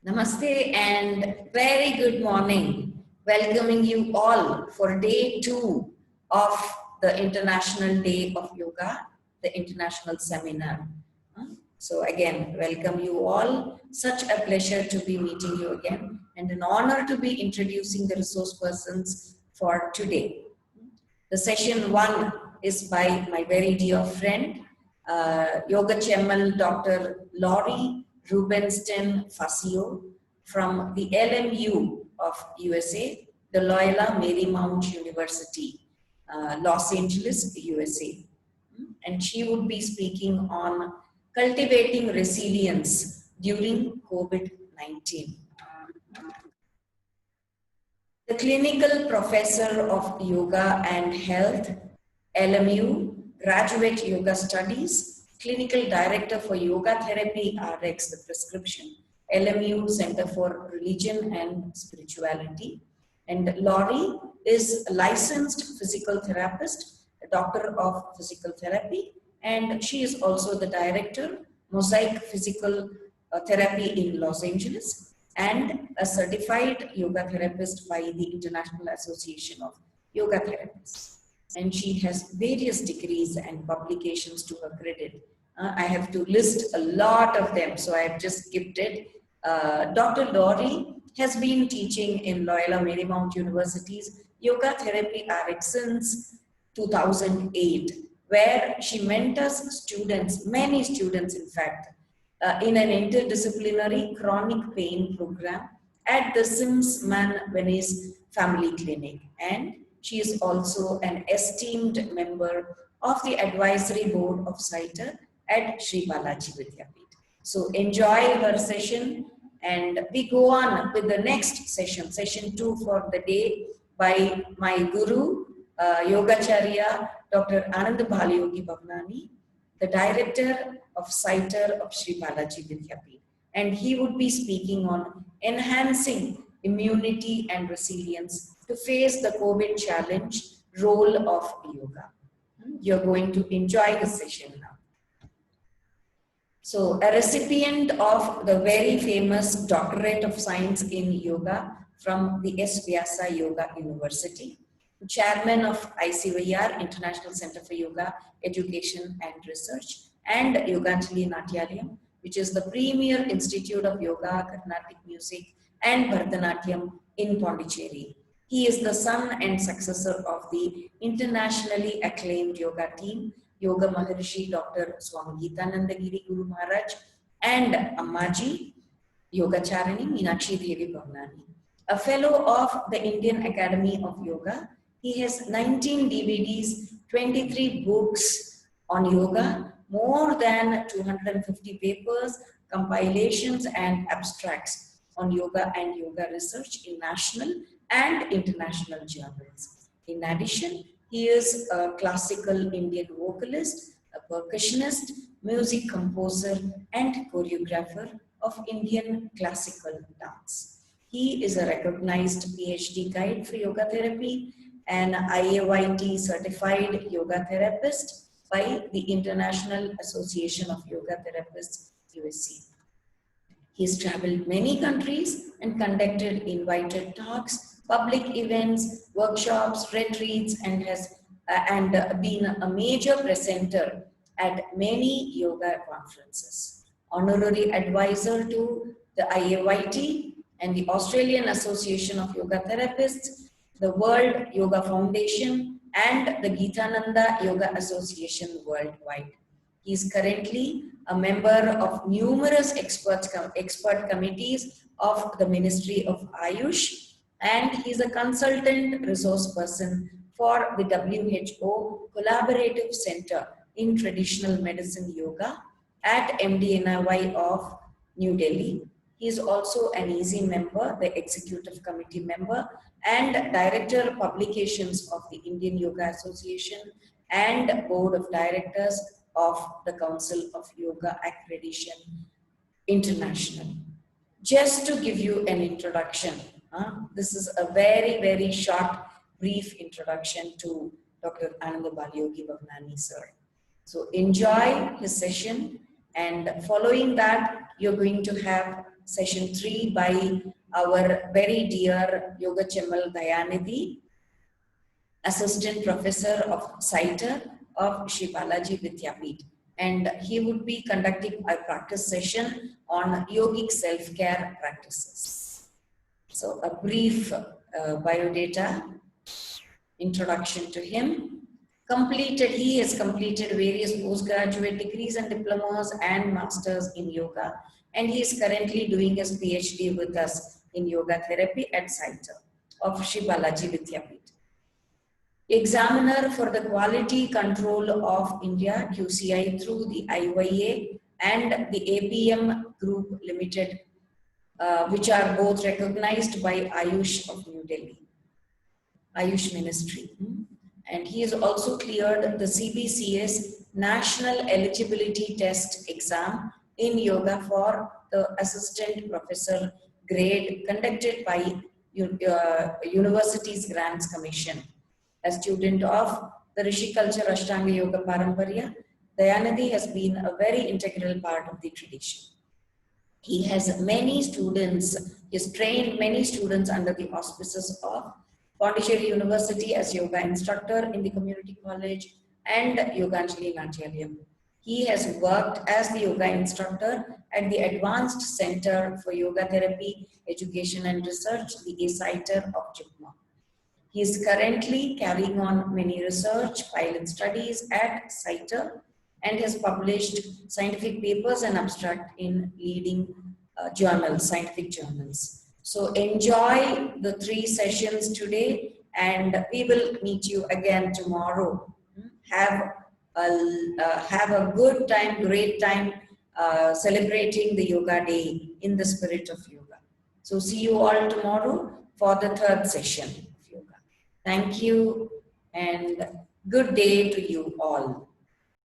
Namaste and very good morning. Welcoming you all for day 2 of the International Day of Yoga, the International Seminar. So again, welcome you all. Such a pleasure to be meeting you again and an honor to be introducing the resource persons for today. The session 1 is by my very dear friend, Yoga Chemmal Dr. Laurie Rubenstein Facio from the LMU of USA, the Loyola Marymount University, Los Angeles, USA. And she would be speaking on cultivating resilience during COVID-19. The clinical professor of yoga and health, LMU, graduate yoga studies, clinical director for yoga therapy RX, the prescription, LMU Center for Religion and Spirituality. And Laurie is a licensed physical therapist, a doctor of physical therapy, and she is also the director, Mosaic Physical Therapy in Los Angeles, and a certified yoga therapist by the International Association of Yoga Therapists. And she has various degrees and publications to her credit. I have to list a lot of them, so I have just skipped it. Dr. Laurie has been teaching in Loyola Marymount University's Yoga Therapy RX since 2008, where she mentors students, many students in fact, in an interdisciplinary chronic pain program at the Simsman Venice Family Clinic. And she is also an esteemed member of the advisory board of SITER at Sri Balaji Vidyapeeth. So enjoy her session, and we go on with the next session, session 2 for the day, by my guru, Yogacharya, Dr. Anand Balayogi Bhavnani, the director of SITER of Sri Balaji Vidyapeeth. And he would be speaking on enhancing immunity and resilience to face the COVID challenge, role of yoga. You're going to enjoy the session now. So, a recipient of the very famous Doctorate of Science in Yoga from the S. Vyasa Yoga University, chairman of ICYR, International Center for Yoga Education and Research, and Yoganjali Natyalayam, which is the premier institute of yoga, Carnatic music, and Bharatanatyam in Pondicherry. He is the son and successor of the internationally acclaimed yoga team, Yoga Maharishi Dr. Swami Geetananda Giri Guru Maharaj, and Ammaji, Yogacharani Meenakshi Devi Bhavnani. A fellow of the Indian Academy of Yoga, he has 19 DVDs, 23 books on yoga, more than 250 papers, compilations, and abstracts on yoga and yoga research in national and international journals. In addition, he is a classical Indian vocalist, a percussionist, music composer, and choreographer of Indian classical dance. He is a recognized PhD guide for yoga therapy, an IAYT certified yoga therapist by the International Association of Yoga Therapists, USC. He's traveled many countries and conducted invited talks, public events, workshops, retreats, and has been a major presenter at many yoga conferences. Honorary advisor to the IAYT and the Australian Association of Yoga Therapists, the World Yoga Foundation, and the Geetananda Yoga Association worldwide. He is currently a member of numerous expert committees of the Ministry of Ayush, and he is a consultant resource person for the WHO Collaborative Center in Traditional Medicine Yoga at MDNIY of New Delhi. He is also an easy member, the executive committee member, and director of publications of the Indian Yoga Association and board of directors of the Council of Yoga Accreditation International. Just to give you an introduction, this is a very, very short, brief introduction to Dr. Anand Balayogi Bhavnani, sir. So enjoy his session, and following that, you're going to have session 3 by our very dear Yoga Chemal Dayanidhi, Assistant Professor of CITER of Shri Balaji Vidyapeeth. And he would be conducting a practice session on yogic self-care practices. So a brief biodata, introduction to him. He has completed various postgraduate degrees and diplomas and masters in yoga, and he is currently doing his PhD with us in yoga therapy at CITER of Shri Balaji Vidyapeeth. Examiner for the Quality Control of India, QCI, through the IYA and the APM Group Limited, which are both recognized by Ayush of New Delhi, Ayush Ministry. And he has also cleared the CBCS National Eligibility Test exam in yoga for the Assistant Professor grade conducted by Universities Grants Commission. A student of the Rishi Culture Ashtanga Yoga Paramparya, Dayanidhi has been a very integral part of the tradition. He has many students, he has trained many students under the auspices of Pondicherry University as yoga instructor in the community college and Yoganjali Natyalayam. He has worked as the yoga instructor at the Advanced Center for Yoga Therapy, Education and Research, the ACITER of JIPMA. He is currently carrying on many research pilot studies at CITER and has published scientific papers and abstract in leading journals, scientific journals. So enjoy the 3 sessions today, and we will meet you again tomorrow. Have a good time, great time celebrating the Yoga Day in the spirit of yoga. So see you all tomorrow for the 3rd session of yoga. Thank you and good day to you all.